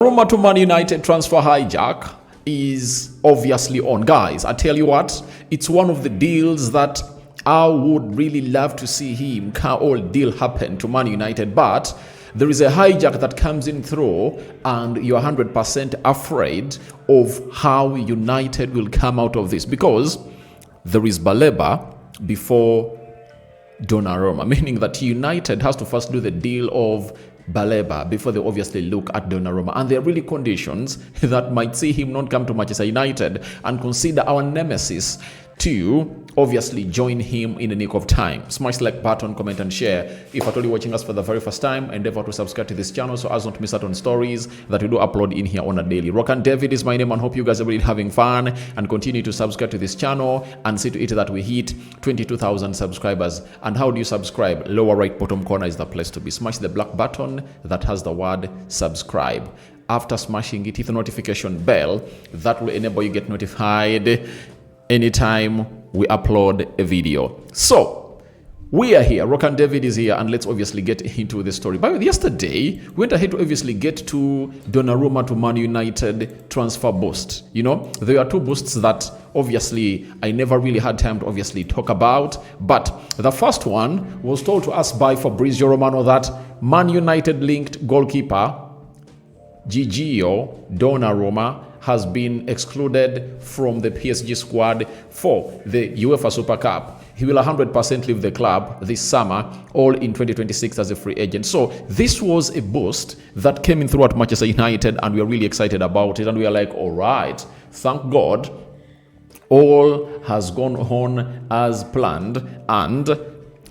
Donnarumma to Man United transfer hijack is obviously on, guys. I tell you what, it's one of the deals that I would really love to see him all deal happen to Man United, but there is a hijack that comes in through and you're 100% afraid of how United will come out of this, because there is Baleba before Donnarumma, meaning that United has to first do the deal of Baleba before they obviously look at Donnarumma, and there are really conditions that might see him not come to Manchester United and consider our nemesis to obviously join him in the nick of time. Smash the like button, comment and share. If at all you're watching us for the very first time, endeavor to subscribe to this channel so as not to miss out on stories that we do upload in here on a daily. Rock and David is my name, and hope you guys are really having fun, and continue to subscribe to this channel and see to it that we hit 22,000 subscribers. And how do you subscribe? Lower right bottom corner is the place to be. Smash the black button that has the word subscribe. After smashing it, hit the notification bell. That will enable you get notified anytime we upload a video. So we are here, Rock and David is here, and let's obviously get into the story. By the way, yesterday we went ahead to obviously get to Donnarumma to Man United transfer boost. You know, there are two boosts that obviously I never really had time to obviously talk about, but the first one was told to us by Fabrizio Romano that Man United linked goalkeeper Gigio Donnarumma has been excluded from the PSG squad for the UEFA Super Cup. He will 100% leave the club this summer, all in 2026 as a free agent. So this was a boost that came in throughout Manchester United, and we are really excited about it. And we are like, all right, thank God, all has gone on as planned, and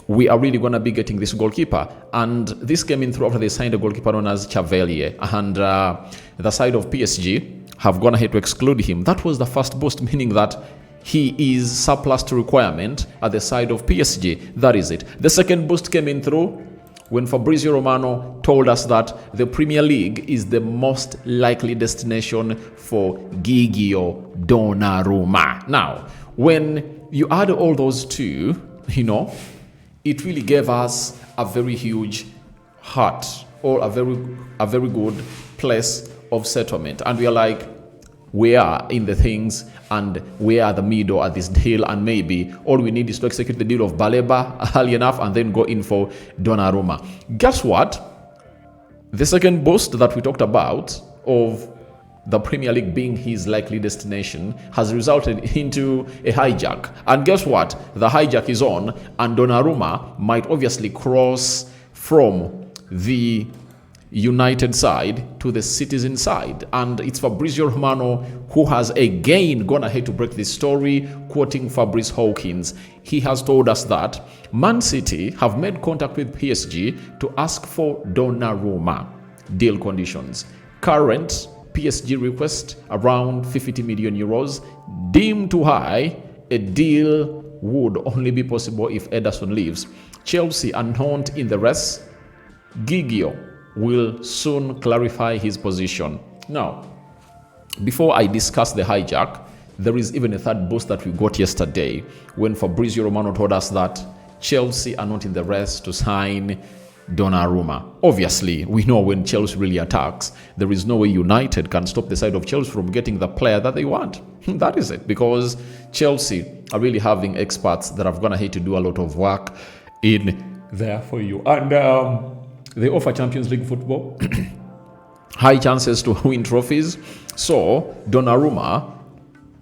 we are really going to be getting this goalkeeper. And this came in through after they signed a goalkeeper known as Chevalier, and the side of PSG have gone ahead to exclude him. That was the first boost, meaning that he is surplus to requirement at the side of PSG. That is it. The second boost came in through when Fabrizio Romano told us that the Premier League is the most likely destination for Gigio Donnarumma. Now, when you add all those two, you know, it really gave us a very huge heart, or a very good place of settlement. And we are like, we are in the things, and we are the middle at this deal, and maybe all we need is to execute the deal of Baleba early enough and then go in for Donnarumma. Guess what? The second boost that we talked about of the Premier League being his likely destination has resulted into a hijack. And guess what? The hijack is on, and Donnarumma might obviously cross from the United side to the Citizen side. And it's Fabrizio Romano who has again gone ahead to break this story, quoting Fabrice Hawkins. He has told us that Man City have made contact with PSG to ask for Donnarumma. Deal conditions: current PSG request around 50 million euros, deemed too high. A deal would only be possible if Ederson leaves. Chelsea are not in the race. Gigio will soon clarify his position. Now, before I discuss the hijack, there is even a third boost that we got yesterday when Fabrizio Romano told us that Chelsea are not in the race to sign Donnarumma. Obviously, we know when Chelsea really attacks, there is no way United can stop the side of Chelsea from getting the player that they want. That is it, because Chelsea are really having experts that have gone ahead to do a lot of work in there for you. And they offer Champions League football, high chances to win trophies. So Donnarumma,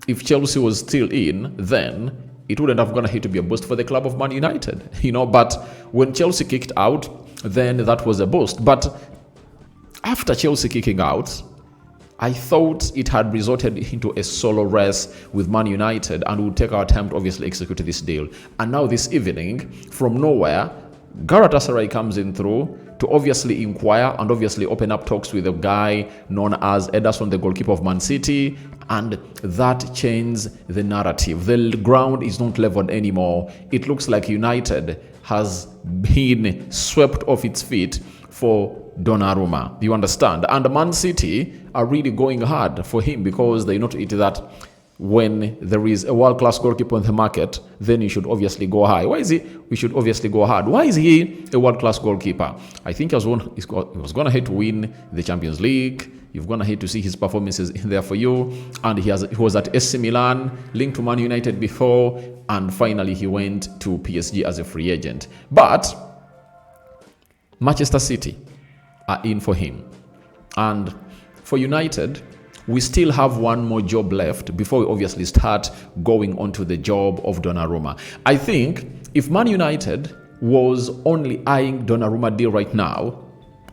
if Chelsea was still in, then it wouldn't have gone ahead to be a boost for the club of Man United, you know. But when Chelsea kicked out, then that was a boost. But after Chelsea kicking out, I thought it had resorted into a solo race with Man United, and would take our time to obviously execute this deal. And now this evening, from nowhere, Galatasaray comes in through to obviously inquire and obviously open up talks with a guy known as Ederson, the goalkeeper of Man City, and that changes the narrative. The ground is not leveled anymore. It looks like United has been swept off its feet for Donnarumma. You understand? And Man City are really going hard for him, because they note it that when there is a world-class goalkeeper on the market, then you should obviously go high. Why is he? We should obviously go hard. Why is he a world-class goalkeeper? I think he was going to hate to win the Champions League. You've gone ahead to see his performances in there for you. And he was at AC Milan, linked to Man United before, and finally he went to PSG as a free agent. But Manchester City are in for him. And for United, we still have one more job left before we obviously start going on to the job of Donnarumma. I think if Man United was only eyeing Donnarumma deal right now,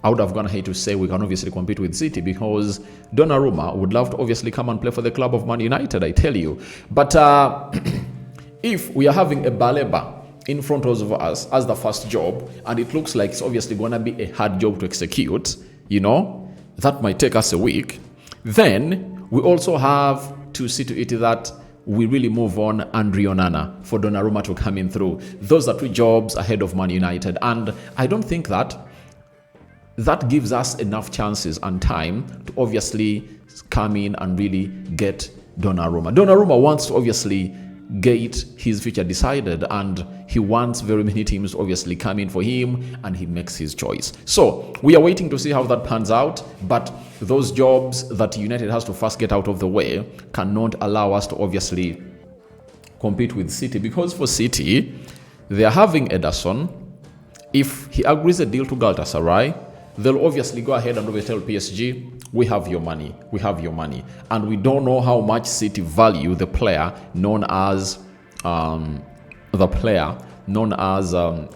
I would have gone ahead to say we can obviously compete with City, because Donnarumma would love to obviously come and play for the club of Man United, I tell you. But if we are having a Baleba in front of us as the first job, and it looks like it's obviously going to be a hard job to execute, that might take us a week. Then we also have to see to it that we really move on Andre Onana for Donnarumma to come in through. Those are two jobs ahead of Man United, and I don't think that gives us enough chances and time to obviously come in and really get Donnarumma. Donnarumma wants to obviously get his future decided, and he wants very many teams to obviously come in for him, and he makes his choice. So we are waiting to see how that pans out, but those jobs that United has to first get out of the way cannot allow us to obviously compete with City, because for City, they are having Ederson. If he agrees a deal to Galatasaray, they'll obviously go ahead and tell PSG, we have your money, and we don't know how much City value the player known as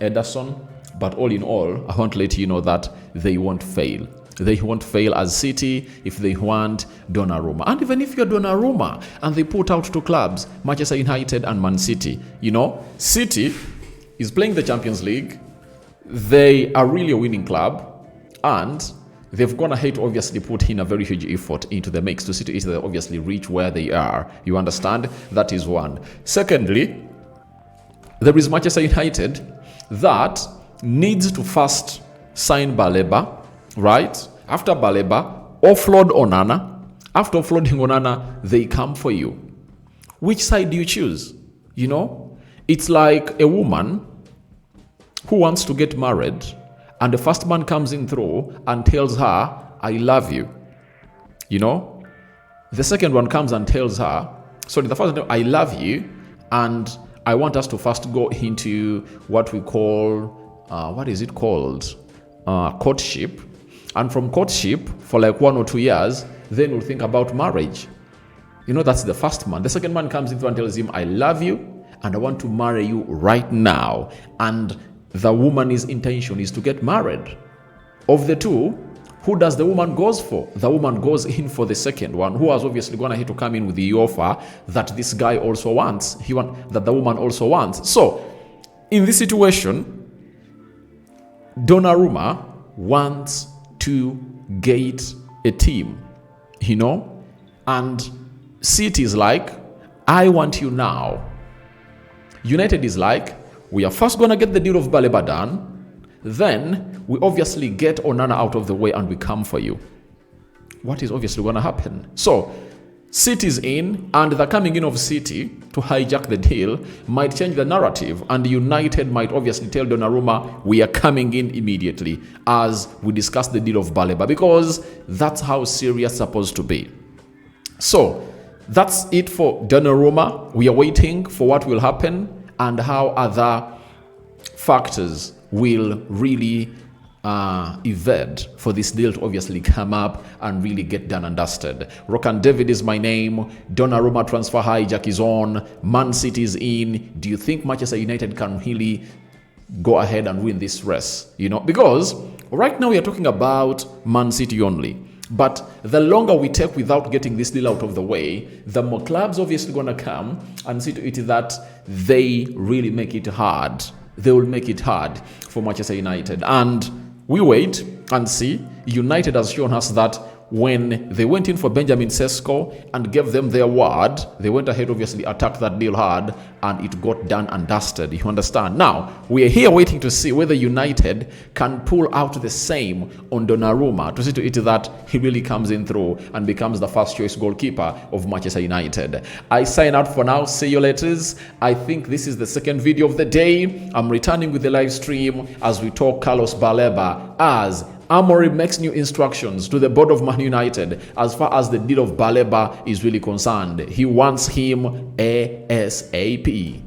Ederson. But all in all, I want to let you know that they won't fail. They won't fail as City if they want Donnarumma. And even if you're Donnarumma and they put out two clubs, Manchester United and Man City, City is playing the Champions League. They are really a winning club, and they've gone ahead to obviously put in a very huge effort into the mix to see to it they obviously reach where they are. You understand? That is one. Secondly, there is Manchester United that needs to first sign Baleba, right? After Baleba, offload Onana. After offloading Onana, they come for you. Which side do you choose? It's like a woman who wants to get married, and the first man comes in through and tells her, I love you. The second one comes and tells her, the first one, I love you, and I want us to first go into what we call, courtship. And from courtship, for like 1 or 2 years, then we'll think about marriage. That's the first man. The second man comes in through and tells him, I love you, and I want to marry you right now. And the woman's intention is to get married. Of the two, who does the woman goes for? The woman goes in for the second one, who has obviously gone ahead to come in with the offer that this guy also wants. That the woman also wants. So, in this situation, Donnarumma wants to get a team, and City is like, I want you now. United is like, we are first going to get the deal of Baleba done, then we obviously get Onana out of the way and we come for you. What is obviously going to happen? So, City's in, and the coming in of City to hijack the deal might change the narrative, and United might obviously tell Donnarumma, we are coming in immediately as we discuss the deal of Baleba, because that's how serious it's supposed to be. So, that's it for Donnarumma. We are waiting for what will happen and how other factors will really evade for this deal to obviously come up and really get done and dusted. Rokan David is my name. Donnarumma transfer hijack is on. Man City is in. Do you think Manchester United can really go ahead and win this race? Because right now we are talking about Man City only. But the longer we take without getting this deal out of the way, the more clubs obviously going to come and see to it that they really make it hard. They will make it hard for Manchester United. And we wait and see. United has shown us that when they went in for Benjamin Sesko and gave them their word, they went ahead, obviously attacked that deal hard, and it got done and dusted. You understand? Now, we are here waiting to see whether United can pull out the same on Donnarumma, to see to it that he really comes in through and becomes the first choice goalkeeper of Manchester United. I sign out for now. See you later. I think this is the second video of the day. I'm returning with the live stream as we talk Carlos Baleba, as Amorim makes new instructions to the board of Man United as far as the deal of Baleba is really concerned. He wants him ASAP.